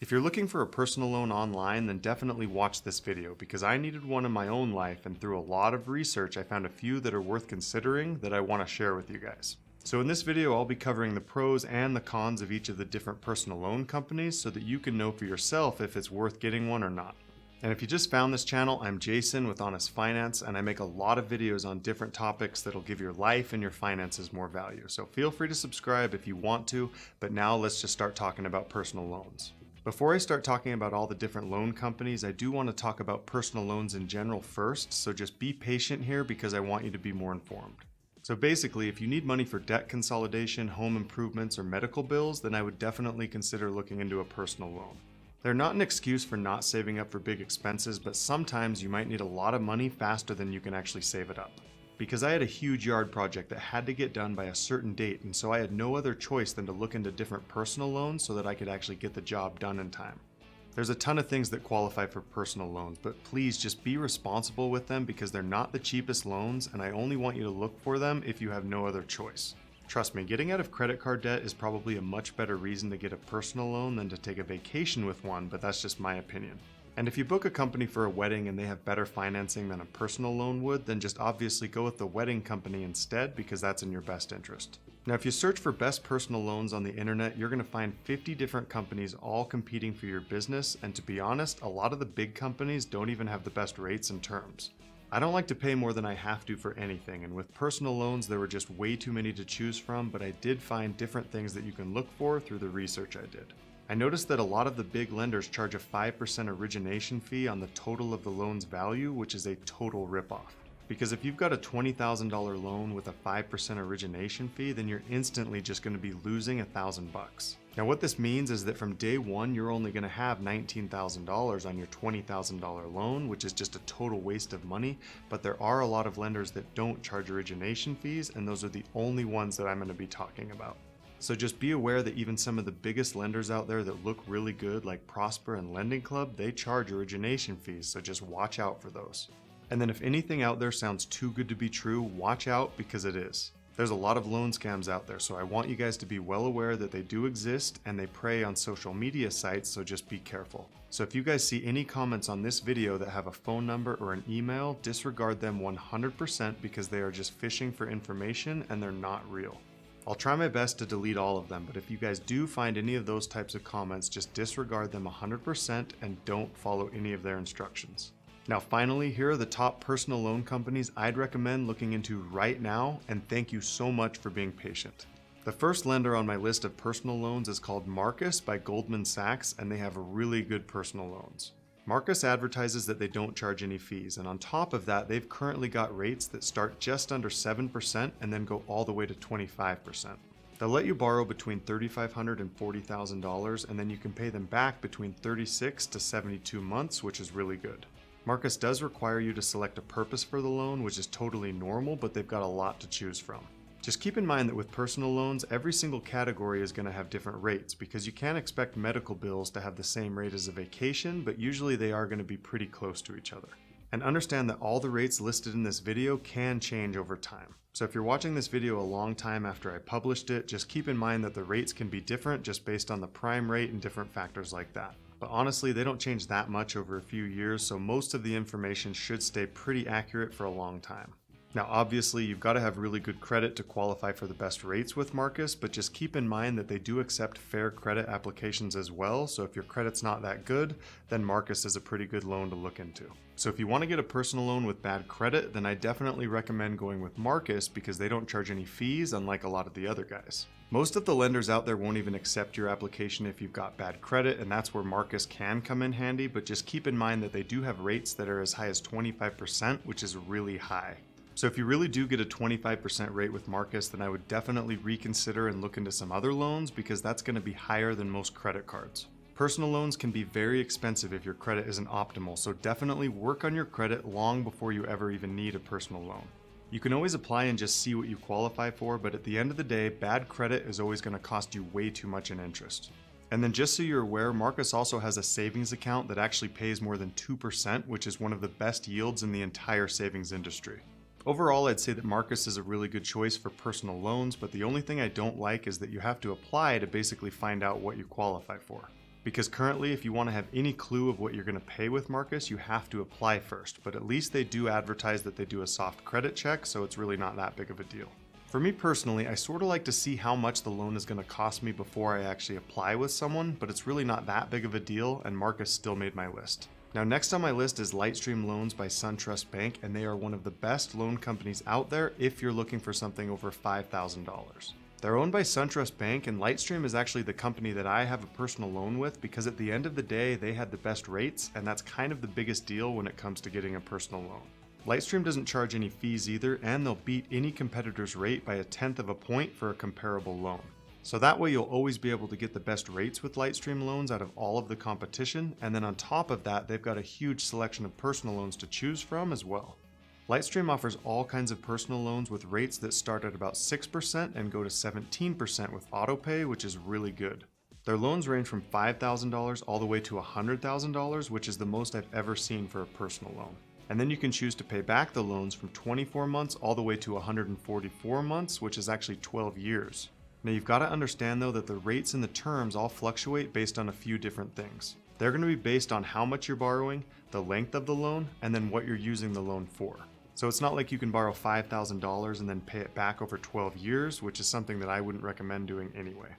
If you're looking for a personal loan online, then definitely watch this video because I needed one in my own life, and through a lot of research I found a few that are worth considering that I want to share with you guys. So in this video I'll be covering the pros and the cons of each of the different personal loan companies so that you can know for yourself if it's worth getting one or not. And if you just found this channel, I'm Jason with Honest Finance, and I make a lot of videos on different topics that'll give your life and your finances more value. So feel free to subscribe if you want to, but now let's just start talking about personal loans. Before I start talking about all the different loan companies, I do want to talk about personal loans in general first, so just be patient here because I want you to be more informed. So basically, if you need money for debt consolidation, home improvements, or medical bills, then I would definitely consider looking into a personal loan. They're not an excuse for not saving up for big expenses, but sometimes you might need a lot of money faster than you can actually save it up. Because I had a huge yard project that had to get done by a certain date, and so I had no other choice than to look into different personal loans so that I could actually get the job done in time. There's a ton of things that qualify for personal loans, but please just be responsible with them because they're not the cheapest loans, and I only want you to look for them if you have no other choice. Trust me, getting out of credit card debt is probably a much better reason to get a personal loan than to take a vacation with one, but that's just my opinion. And if you book a company for a wedding and they have better financing than a personal loan would, then just obviously go with the wedding company instead because that's in your best interest. Now, if you search for best personal loans on the internet, you're going to find 50 different companies all competing for your business, and to be honest, a lot of the big companies don't even have the best rates and terms. I don't like to pay more than I have to for anything, and with personal loans there were just way too many to choose from, but I did find different things that you can look for through the research I did. I noticed that a lot of the big lenders charge a 5% origination fee on the total of the loan's value, which is a total ripoff. Because if you've got a $20,000 loan with a 5% origination fee, then you're instantly just going to be losing $1,000. Now what this means is that from day one, you're only going to have $19,000 on your $20,000 loan, which is just a total waste of money, but there are a lot of lenders that don't charge origination fees, and those are the only ones that I'm going to be talking about. So just be aware that even some of the biggest lenders out there that look really good, like Prosper and Lending Club, they charge origination fees, so just watch out for those. And then if anything out there sounds too good to be true, watch out because it is. There's a lot of loan scams out there, so I want you guys to be well aware that they do exist and they prey on social media sites, so just be careful. So if you guys see any comments on this video that have a phone number or an email, disregard them 100% because they are just fishing for information and they're not real. I'll try my best to delete all of them, but if you guys do find any of those types of comments, just disregard them 100% and don't follow any of their instructions. Now finally, here are the top personal loan companies I'd recommend looking into right now, and thank you so much for being patient. The first lender on my list of personal loans is called Marcus by Goldman Sachs, and they have really good personal loans. Marcus advertises that they don't charge any fees, and on top of that, they've currently got rates that start just under 7% and then go all the way to 25%. They'll let you borrow between $3,500 and $40,000, and then you can pay them back between 36 to 72 months, which is really good. Marcus does require you to select a purpose for the loan, which is totally normal, but they've got a lot to choose from. Just keep in mind that with personal loans, every single category is going to have different rates because you can't expect medical bills to have the same rate as a vacation, but usually they are going to be pretty close to each other. And understand that all the rates listed in this video can change over time. So if you're watching this video a long time after I published it, just keep in mind that the rates can be different just based on the prime rate and different factors like that. But honestly, they don't change that much over a few years, so most of the information should stay pretty accurate for a long time. Now obviously you've got to have really good credit to qualify for the best rates with Marcus, but just keep in mind that they do accept fair credit applications as well, so if your credit's not that good, then Marcus is a pretty good loan to look into. So if you want to get a personal loan with bad credit, then I definitely recommend going with Marcus because they don't charge any fees unlike a lot of the other guys. Most of the lenders out there won't even accept your application if you've got bad credit, and that's where Marcus can come in handy, but just keep in mind that they do have rates that are as high as 25%, which is really high. So if you really do get a 25% rate with Marcus, then I would definitely reconsider and look into some other loans because that's going to be higher than most credit cards. Personal loans can be very expensive if your credit isn't optimal, so definitely work on your credit long before you ever even need a personal loan. You can always apply and just see what you qualify for, but at the end of the day, bad credit is always going to cost you way too much in interest. And then just so you're aware, Marcus also has a savings account that actually pays more than 2%, which is one of the best yields in the entire savings industry. Overall, I'd say that Marcus is a really good choice for personal loans, but the only thing I don't like is that you have to apply to basically find out what you qualify for. Because currently, if you want to have any clue of what you're going to pay with Marcus, you have to apply first, but at least they do advertise that they do a soft credit check, so it's really not that big of a deal. For me personally, I sort of like to see how much the loan is going to cost me before I actually apply with someone, but it's really not that big of a deal, and Marcus still made my list. Now next on my list is Lightstream Loans by SunTrust Bank, and they are one of the best loan companies out there if you're looking for something over $5,000. They're owned by SunTrust Bank, and Lightstream is actually the company that I have a personal loan with because at the end of the day, they had the best rates, and that's kind of the biggest deal when it comes to getting a personal loan. Lightstream doesn't charge any fees either, and they'll beat any competitor's rate by 1/10 of a point for a comparable loan. So that way you'll always be able to get the best rates with Lightstream loans out of all of the competition, and then on top of that, they've got a huge selection of personal loans to choose from as well. Lightstream offers all kinds of personal loans with rates that start at about 6% and go to 17% with autopay, which is really good. Their loans range from $5,000 all the way to $100,000, which is the most I've ever seen for a personal loan. And then you can choose to pay back the loans from 24 months all the way to 144 months, which is actually 12 years. Now you've got to understand though that the rates and the terms all fluctuate based on a few different things. They're going to be based on how much you're borrowing, the length of the loan, and then what you're using the loan for. So it's not like you can borrow $5,000 and then pay it back over 12 years, which is something that I wouldn't recommend doing anyway.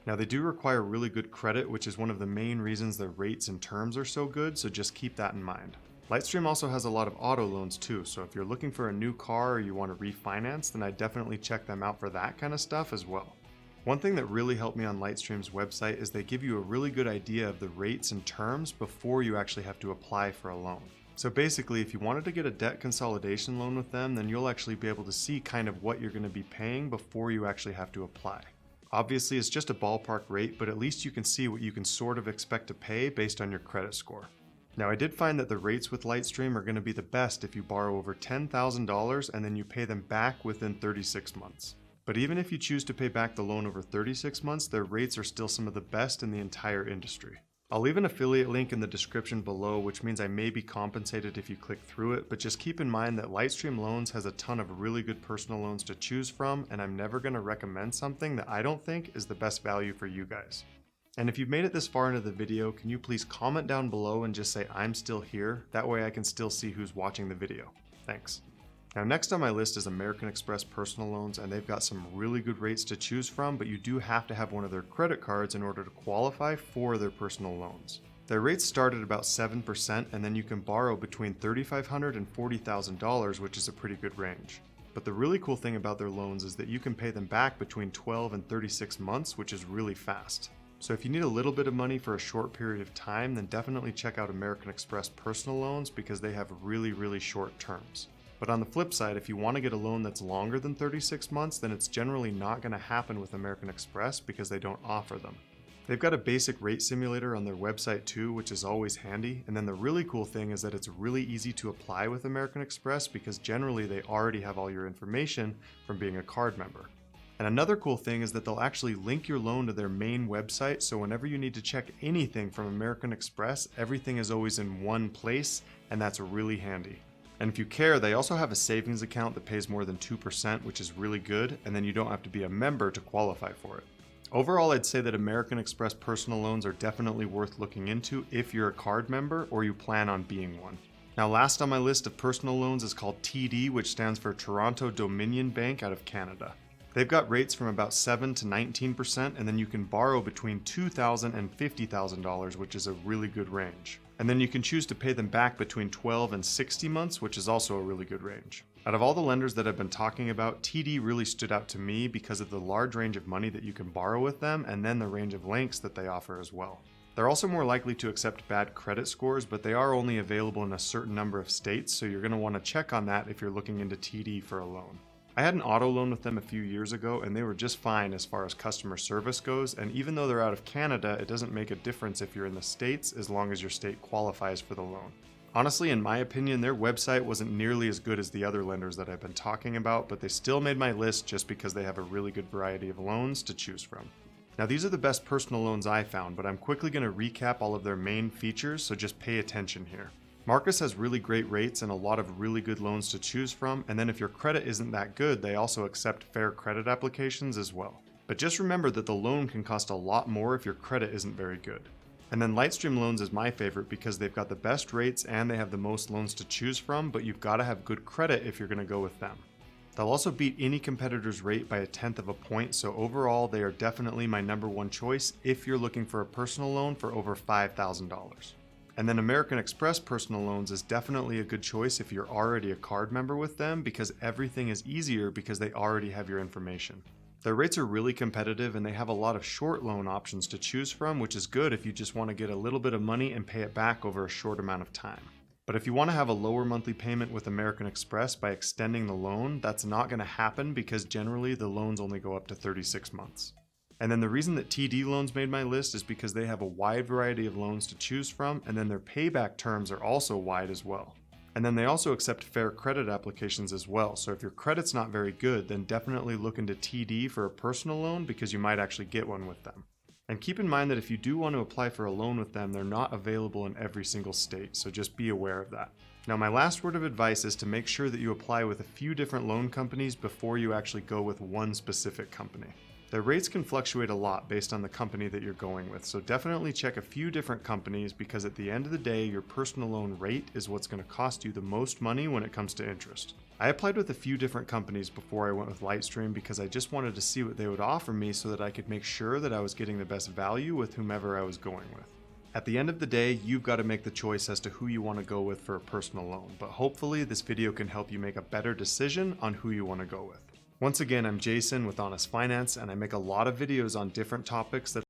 Now they do require really good credit, which is one of the main reasons their rates and terms are so good, so just keep that in mind. Lightstream also has a lot of auto loans too, so if you're looking for a new car or you want to refinance, then I definitely check them out for that kind of stuff as well. One thing that really helped me on Lightstream's website is they give you a really good idea of the rates and terms before you actually have to apply for a loan. So basically, if you wanted to get a debt consolidation loan with them, then you'll actually be able to see kind of what you're going to be paying before you actually have to apply. Obviously, it's just a ballpark rate, but at least you can see what you can sort of expect to pay based on your credit score. Now, I did find that the rates with Lightstream are going to be the best if you borrow over $10,000 and then you pay them back within 36 months. But even if you choose to pay back the loan over 36 months, their rates are still some of the best in the entire industry. I'll leave an affiliate link in the description below, which means I may be compensated if you click through it, but just keep in mind that Lightstream Loans has a ton of really good personal loans to choose from, and I'm never going to recommend something that I don't think is the best value for you guys. And if you've made it this far into the video, can you please comment down below and just say I'm still here? That way I can still see who's watching the video. Thanks. Now next on my list is American Express personal loans, and they've got some really good rates to choose from, but you do have to have one of their credit cards in order to qualify for their personal loans. Their rates start at about 7%, and then you can borrow between $3,500 and $40,000, which is a pretty good range. But the really cool thing about their loans is that you can pay them back between 12 and 36 months, which is really fast. So if you need a little bit of money for a short period of time, then definitely check out American Express personal loans because they have really short terms. But on the flip side, if you want to get a loan that's longer than 36 months, then it's generally not going to happen with American Express because they don't offer them. They've got a basic rate simulator on their website too, which is always handy. And then the really cool thing is that it's really easy to apply with American Express because generally they already have all your information from being a card member. And another cool thing is that they'll actually link your loan to their main website, so whenever you need to check anything from American Express, everything is always in one place, and that's really handy. And if you care, they also have a savings account that pays more than 2%, which is really good, and then you don't have to be a member to qualify for it. Overall, I'd say that American Express personal loans are definitely worth looking into if you're a card member or you plan on being one. Now last on my list of personal loans is called TD, which stands for Toronto Dominion Bank out of Canada. They've got rates from about 7 to 19%, and then you can borrow between $2,000 and $50,000, which is a really good range. And then you can choose to pay them back between 12 and 60 months, which is also a really good range. Out of all the lenders that I've been talking about, TD really stood out to me because of the large range of money that you can borrow with them, and then the range of lengths that they offer as well. They're also more likely to accept bad credit scores, but they are only available in a certain number of states, so you're going to want to check on that if you're looking into TD for a loan. I had an auto loan with them a few years ago, and they were just fine as far as customer service goes, and even though they're out of Canada, it doesn't make a difference if you're in the States as long as your state qualifies for the loan. Honestly, in my opinion, their website wasn't nearly as good as the other lenders that I've been talking about, but they still made my list just because they have a really good variety of loans to choose from. Now these are the best personal loans I found, but I'm quickly going to recap all of their main features, so just pay attention here. Marcus has really great rates and a lot of really good loans to choose from, and then if your credit isn't that good, they also accept fair credit applications as well. But just remember that the loan can cost a lot more if your credit isn't very good. And then Lightstream Loans is my favorite because they've got the best rates and they have the most loans to choose from, but you've got to have good credit if you're going to go with them. They'll also beat any competitor's rate by 1/10 of a point, so overall they are definitely my #1 choice if you're looking for a personal loan for over $5,000. And then American Express Personal Loans is definitely a good choice if you're already a card member with them because everything is easier because they already have your information. Their rates are really competitive and they have a lot of short loan options to choose from, which is good if you just want to get a little bit of money and pay it back over a short amount of time. But if you want to have a lower monthly payment with American Express by extending the loan, that's not going to happen because generally the loans only go up to 36 months. And then the reason that TD loans made my list is because they have a wide variety of loans to choose from, and then their payback terms are also wide as well. And then they also accept fair credit applications as well, so if your credit's not very good, then definitely look into TD for a personal loan because you might actually get one with them. And keep in mind that if you do want to apply for a loan with them, they're not available in every single state, so just be aware of that. Now my last word of advice is to make sure that you apply with a few different loan companies before you actually go with one specific company. Their rates can fluctuate a lot based on the company that you're going with, so definitely check a few different companies because at the end of the day, your personal loan rate is what's going to cost you the most money when it comes to interest. I applied with a few different companies before I went with Lightstream because I just wanted to see what they would offer me so that I could make sure that I was getting the best value with whomever I was going with. At the end of the day, you've got to make the choice as to who you want to go with for a personal loan, but hopefully this video can help you make a better decision on who you want to go with. Once again, I'm Jason with Honest Finance, and I make a lot of videos on different topics that